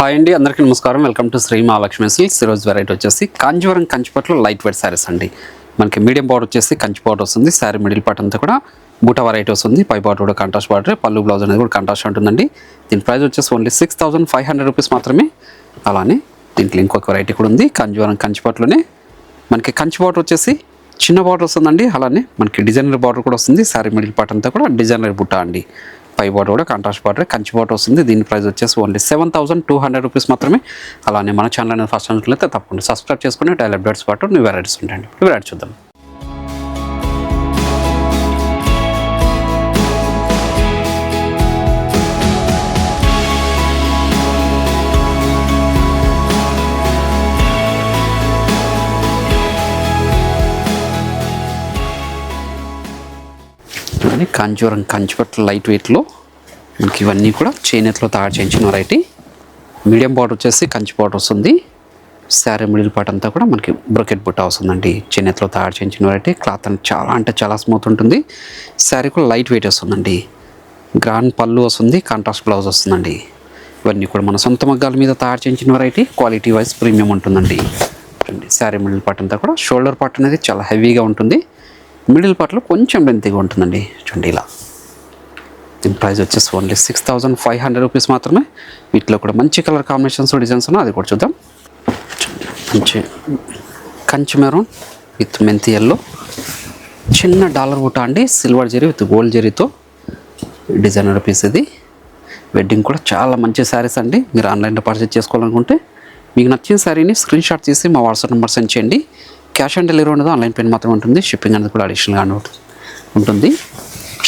Hi అండి, అందరికీ నమస్కారం. Welcome to Shri Mahalakshmi silks. ఈరోజు వెరైటీ వచ్చేసి కాంజీవరం కంచిపట్లో లైట్ వెయిట్ శారీస్ అండి. మనకి మీడియం బార్డర్ వచ్చేసి కంచి బార్డర్ వస్తుంది. శారీ మిడిల్ పార్ట్ అంతా కూడా బూటా వెరైటీ వస్తుంది. పై బార్డర్ కూడా కాంట్రాస్ట్ బార్డర్, పళ్ళు బ్లౌజ్ అనేది కూడా కాంట్రాస్ట్ ఉంటుందండి. దీని ప్రైస్ వచ్చేసి ఓన్లీ 6500 రూపీస్ మాత్రమే. అలానే దీంట్లో ఇంకొక వెరైటీ కూడా ఉంది. కాంజీవరం కంచిపట్లోనే మనకి కంచి బార్డర్ వచ్చేసి చిన్న బార్డర్ వస్తుందండి. అలానే మనకి డిజైనర్ బార్డర్ కూడా వస్తుంది. శారీ మిడిల్ పార్ట్ అంతా కూడా డిజైనర్ బుట్ట అండి. పై బార్డర్ కూడా కాంట్రాస్ట్ బార్డర్, కంచి బార్డర్ వస్తుంది. దీని ప్రైస్ వచ్చేసి ఓన్లీ 7200 రూపీస్ మాత్రమే. అలానే మన ఛానల్ అనేది ఫస్ట్ అయితే తప్పకుండా సబ్స్క్రైబ్ చేసుకుని డైలీ అప్డేట్స్ పాటు న్యూ వెరైటీస్ ఉంటాయండి. వెరైటీ చూద్దాం. కాంజీవరం కంచిపట్టు లైట్ వెయిట్లో మనకి ఇవన్నీ కూడా చేనేతలో తయారు చేయించిన వెరైటీ. మీడియం బార్డర్ వచ్చేసి కంచి బార్డర్ వస్తుంది. శారీ మిడిల్ పార్ట్ అంతా కూడా మనకి బ్రొకెట్ బుట్ట వస్తుందండి. చేనేతలో తయారు చేయించిన వెరైటీ. క్లాత్ అంటే చాలా స్మూత్ ఉంటుంది. శారీ కూడా లైట్ వెయిట్ వస్తుందండి. గ్రాండ్ పళ్ళు వస్తుంది, కాంట్రాస్ట్ బ్లౌజ్ వస్తుందండి. ఇవన్నీ కూడా మన సొంత మగ్గాల మీద తయారు చేయించిన వెరైటీ. క్వాలిటీ వైజ్ ప్రీమియం ఉంటుందండి. శారీ మిడిల్ పార్ట్ అంతా కూడా షోల్డర్ పార్ట్ అనేది చాలా హెవీగా ఉంటుంది. మిడిల్ పార్ట్లో కొంచెం లెంతీగా ఉంటుందండి. చూడండి ఇలా. దీని ప్రైస్ వచ్చేసి ఓన్లీ 6500 రూపీస్ మాత్రమే. వీటిలో కూడా మంచి కలర్ కాంబినేషన్స్ డిజైన్స్ ఉన్నాయి, అది కూడా చూద్దాం. మంచి కంచి మెరూన్ విత్ మెంతి ఎల్లో, చిన్న డాలర్ బుట్ట అండి. సిల్వర్ జరీ విత్ గోల్డ్ జరీతో డిజైనర్ పీస్ ఇది. వెడ్డింగ్ కూడా చాలా మంచి శారీస్ అండి. మీరు ఆన్లైన్లో పర్చేజ్ చేసుకోవాలనుకుంటే మీకు నచ్చిన శారీని స్క్రీన్ షాట్ తీసి మా వాట్సాప్ నెంబర్ సెండ్ చేయండి. క్యాష్ ఆన్ డెలివరీ ఉండదు, ఆన్లైన్ పేమెంట్ మాత్రమే ఉంటుంది. షిప్పింగ్ అనేది కూడా అడిషనల్గా ఉంటుంది.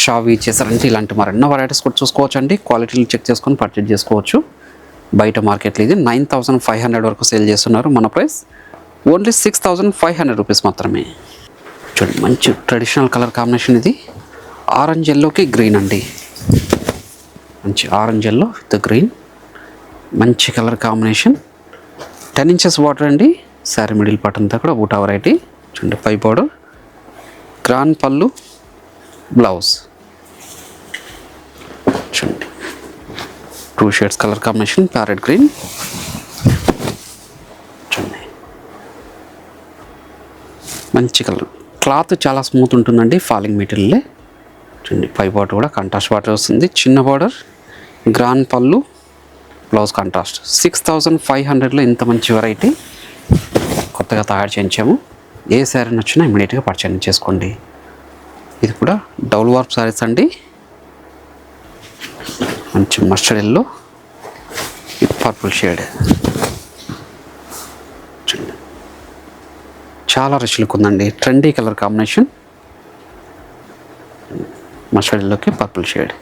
షావి చేశారంటే ఇలాంటి మరెన్నో వెరైటీస్ కూడా చూసుకోవచ్చు అండి. క్వాలిటీలు చెక్ చేసుకొని పర్చేజ్ చేసుకోవచ్చు. బయట మార్కెట్లో ఇది 9500 వరకు సేల్ చేస్తున్నారు. మన ప్రైస్ ఓన్లీ 6500 రూపీస్ మాత్రమే. చూడండి, మంచి ట్రెడిషనల్ కలర్ కాంబినేషన్ ఇది. ఆరెంజ్ ఎల్లోకి గ్రీన్ అండి. మంచి ఆరెంజ్ ఎల్లో విత్ గ్రీన్, మంచి కలర్ కాంబినేషన్. 10 ఇంచెస్ బార్డర్ అండి. శారీ మిడిల్ పార్ట్ అంతా కూడా బూటా వెరైటీ. చూడండి, పై బార్డర్, గ్రాండ్ పళ్ళు, బ్లౌజ్. చూడండి, 2 shades colour combination, parrot green. చూడండి, మంచి కలర్. క్లాత్ చాలా స్మూత్ ఉంటుందండి, ఫాలింగ్ మెటీరియల్. చూడండి, పై బార్డర్ కూడా కాంట్రాస్ట్ బార్డర్ వస్తుంది. చిన్న బార్డర్, గ్రాండ్ పళ్ళు, బ్లౌజ్ కాంట్రాస్ట్. 6500లో ఇంత మంచి వెరైటీ కొత్తగా తయారు చేయించాము. ఏ శారీ నచ్చినా ఇమీడియట్గా పర్చేజ్ చేసుకోండి. ఇది కూడా డబుల్ వార్ప్ శారీస్ అండి. మంచి మస్టర్డ్ ఎల్లో, పర్పుల్ షేడ్. చాలా రిచ్ లుక్ ఉందండి. Trendy colour combination. మస్టర్డ్ ఎల్లోకి పర్పుల్ షేడ్.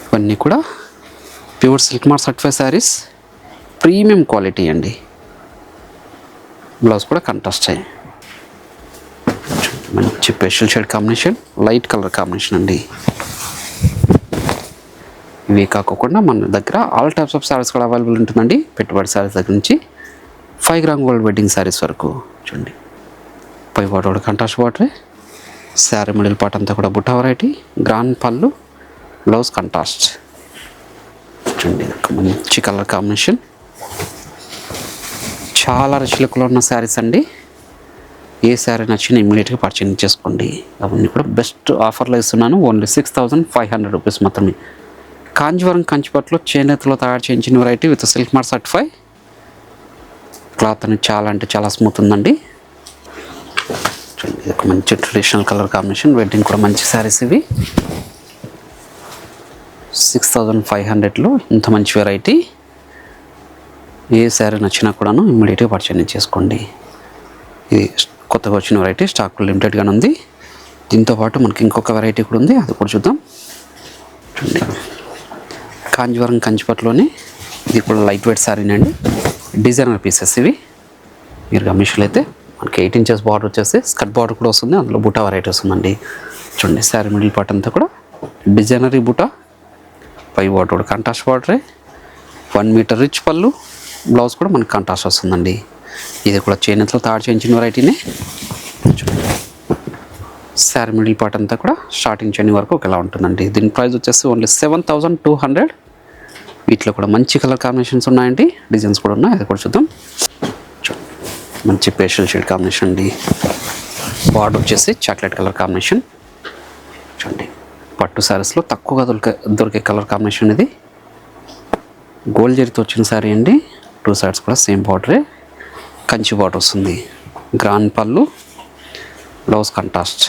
ఇవన్నీ కూడా pure silk mark certified saris, premium quality అండి. బ్లౌజ్ కూడా కాంట్రాస్ట్ అయ్యి మంచి pastel shade combination, light colour combination అండి. ఇవి కాకుండా మన దగ్గర ఆల్ టైప్స్ ఆఫ్ శారీస్ కూడా అవైలబుల్ ఉంటుందండి. పెట్టుబడి శారీస్ దగ్గర నుంచి 5 గ్రామ్ గోల్డ్ వెడ్డింగ్ శారీస్ వరకు. చూడండి, పై బార్డర్ కూడా contrast border. Sari middle part అంతా కూడా బుట్టా వెరైటీ, గ్రాండ్ పళ్ళు, బ్లౌజ్ కాంట్రాస్ట్. చూడండి, మంచి కలర్ కాంబినేషన్. చాలా రిచ్ లుక్లో ఉన్న శారీస్ అండి. ఏ శారీ నచ్చినా ఇమ్మీడియట్గా పర్చేజ్ చేసుకోండి. అవన్నీ కూడా బెస్ట్ ఆఫర్లో ఇస్తున్నాను. ఓన్లీ 6500 రూపీస్ మాత్రమే. కాంజీవరం కంచిపట్లో చేనేతలో తయారు చేయించిన variety with silk mark certify. Cloth అనేది చాలా అంటే చాలా స్మూత్ ఉందండి. చూడండి, ఇది ఒక మంచి ట్రెడిషనల్ కలర్ కాంబినేషన్. వెడ్డింగ్ కూడా మంచి శారీస్ ఇవి. 6500లో ఇంత మంచి వెరైటీ. ఏ శారీ నచ్చినా కూడాను ఇమ్మీడియట్గా పర్చేజ్ చేసుకోండి. ఇది కొత్తగా వచ్చిన వెరైటీ, స్టాక్ లిమిటెడ్గానే ఉంది. దీంతోపాటు మనకి ఇంకొక వెరైటీ కూడా ఉంది, అది కూడా చూద్దాం. చూడండి, కాంజీవరం కంచిపట్లోనే ఇది కూడా లైట్ వెయిట్ శారీనండి. డిజైనర్ పీసెస్ ఇవి. మీరు గమనించినట్లయితే మనకి 8 ఇంచెస్ బార్డర్ వచ్చేసి స్కర్ట్ బార్డర్ కూడా వస్తుంది. అందులో బుటా వెరైటీ వస్తుందండి. చూడండి, శారీ మిడిల్ పార్ట్ అంతా కూడా డిజైనరీ బుటా. పై బార్డర్ కూడా కాంట్రాస్ట్ బార్డరే. 1 మీటర్ రిచ్ పళ్ళు, బ్లౌజ్ కూడా మనకి కాంట్రాస్ట్ వస్తుందండి. ఇది కూడా చేనేతలో తయారు చేయించిన వెరైటీనే. శారీ మిడిల్ పార్ట్ అంతా కూడా స్టార్టింగ్ చెన్ని వరకు ఒకేలా ఉంటుందండి. దీని ప్రైస్ వచ్చేసి ఓన్లీ 7200. వీటిలో కూడా మంచి కలర్ కాంబినేషన్స్ ఉన్నాయండి, డిజైన్స్ కూడా ఉన్నాయి, అది కూడా చూద్దాం. మంచి పేస్టల్ షేడ్ కాంబినేషన్ అండి. బార్డర్ వచ్చేసి చాక్లెట్ కలర్ కాంబినేషన్. చూడండి పట్టు శారీస్లో తక్కువగా దొరికే కలర్ కాంబినేషన్ ఇది. గోల్డ్ జరీతో వచ్చిన శారీ అండి. 2 సైడ్స్ కూడా సేమ్ బార్డరే, కంచి బార్డర్ వస్తుంది. గ్రాండ్ పళ్ళు, బ్లౌజ్ కాంట్రాస్ట్.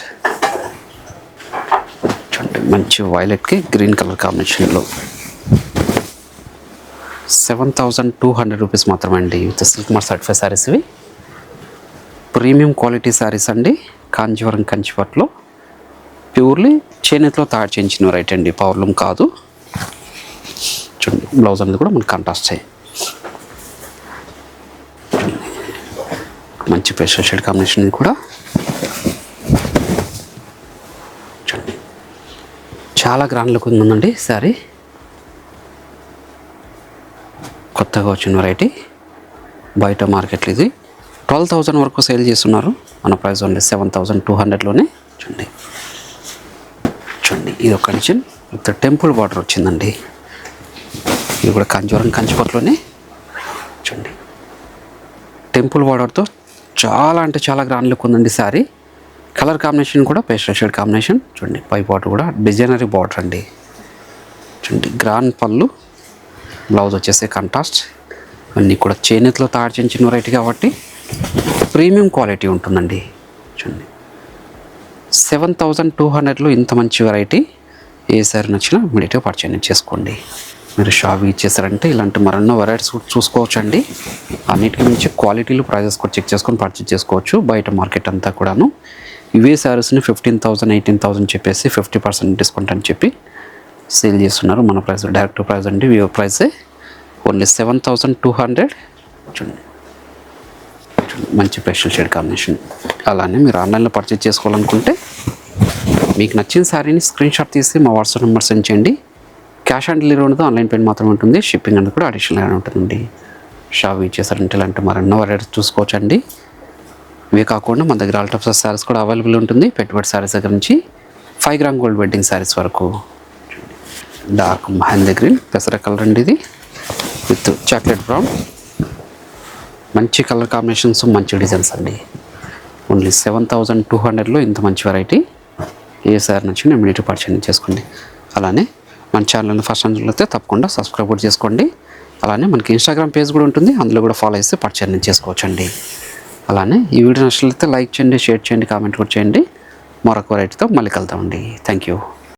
చూడండి మంచి వైలెట్కి గ్రీన్ కలర్ కాంబినేషన్లో 7,200 రూపీస్ మాత్రమే అండి. With silk mark certified saris ఇవి. ప్రీమియం క్వాలిటీ శారీస్ అండి. కాంజీవరం కంచిపట్లో ప్యూర్లీ చేనేతలో తయారు చేయించిన రైట్ అండి, పవర్లూమ్ కాదు. చూడండి బ్లౌజ్ అనేది కూడా మనకు కాంట్రాస్ట్ అయ్యి మంచి పేస్టల్ షేడ్ కాంబినేషన్. ఇది కూడా చూడండి చాలా గ్రాండ్ లుక్ ఉందండి శారీ. కొత్తగా వచ్చిన వెరైటీ. బయట మార్కెట్లో ఇది 12,000 వరకు సేల్ చేస్తున్నారు, మన ప్రైస్ ఓన్లీ 7,200లోనే. చూడండి చూడండి ఇది ఒక డిజైన్ విత్ టెంపుల్ బార్డర్ వచ్చిందండి. ఇది కూడా కాంజీవరం కంచిపట్లోనే. చూడండి టెంపుల్ బార్డర్తో చాలా అంటే చాలా గ్రాండ్ లుక్ ఉందండి శారీ. కలర్ కాంబినేషన్ కూడా పేస్టల్ షేడ్ కాంబినేషన్. చూడండి పై బార్డర్ కూడా డిజైనరీ బార్డర్ అండి. చూడండి గ్రాండ్ పళ్ళు, బ్లౌజ్ వచ్చేసి కాంట్రాస్ట్. ఇవన్నీ కూడా చేనేతలో తయారు చేయించిన వెరైటీ కాబట్టి ప్రీమియం క్వాలిటీ ఉంటుందండి. చూడండి 7,200లో ఇంత మంచి వెరైటీ. ఏ సారీ నచ్చినా ఇమీడియట్గా పర్చేజ్ చేసుకోండి. మీరు షాప్ ఇచ్చేసారంటే ఇలాంటి మరెన్నో వెరైటీస్ చూసుకోవచ్చు అండి. అన్నిటికీ మించి క్వాలిటీలు, ప్రైజెస్ కూడా చెక్ చేసుకొని పర్చేజ్ చేసుకోవచ్చు. బయట మార్కెట్ అంతా కూడాను ఇవే శారీస్ని 15,000 18,000 చెప్పేసి 50% డిస్కౌంట్ అని చెప్పి సేల్ చేస్తున్నారు. మన ప్రైస్ డైరెక్ట్ ప్రైస్ అండి, వివో ప్రైసే ఓన్లీ 7,200. చూడండి మంచి పేస్టల్ షేడ్ కాంబినేషన్. అలానే మీరు ఆన్లైన్లో పర్చేజ్ చేసుకోవాలనుకుంటే మీకు నచ్చిన శారీని స్క్రీన్ షాట్ తీసి మా వాట్సాప్ నెంబర్ సెండ్ చేయండి. క్యాష్ ఆన్ డెలివరీ ఉండదు, ఆన్లైన్ పేమెంట్ మాత్రమే ఉంటుంది. షిప్పింగ్ అనేది కూడా అడిషనల్గా ఉంటుందండి. షాప్ ఇచ్చేసారంటే ఇలాంటి మరెన్నో వెరైటీస్ చూసుకోవచ్చండి. ఇవే కాకుండా మన దగ్గర ఆల్ టైప్స్ ఆఫ్ శారీస్ కూడా అవైలబుల్ ఉంటుంది. పెట్టుబడి శారీస్ దగ్గర నుంచి 5 గ్రామ్ గోల్డ్ వెడ్డింగ్ శారీస్ వరకు. డార్క్ మహేంద్ర గ్రీన్ పెసర కలర్ అండి ఇది, విత్ చాక్లెట్ బ్రౌన్. మంచి కలర్ కాంబినేషన్స్, మంచి డిజైన్స్ అండి. ఓన్లీ 7,200లో ఇంత మంచి వెరైటీ. ఏ సారీ నచ్చిన ఇమీడియట్గా పర్చేజ్ చేసుకోండి. అలానే మన ఛానల్ని ఫస్ట్ టైం అయితే తప్పకుండా సబ్స్క్రైబ్ కూడా చేసుకోండి. అలానే మనకి ఇన్స్టాగ్రామ్ పేజ్ కూడా ఉంటుంది, అందులో కూడా ఫాలో చేస్తే పర్చేజ్ చేసుకోవచ్చండి. అలానే ఈ వీడియో నచ్చినట్లయితే లైక్ చేయండి, షేర్ చేయండి, కామెంట్ కూడా చేయండి. మరొక వెరైటీతో మళ్ళీ కలుద్దామండి. Thank you.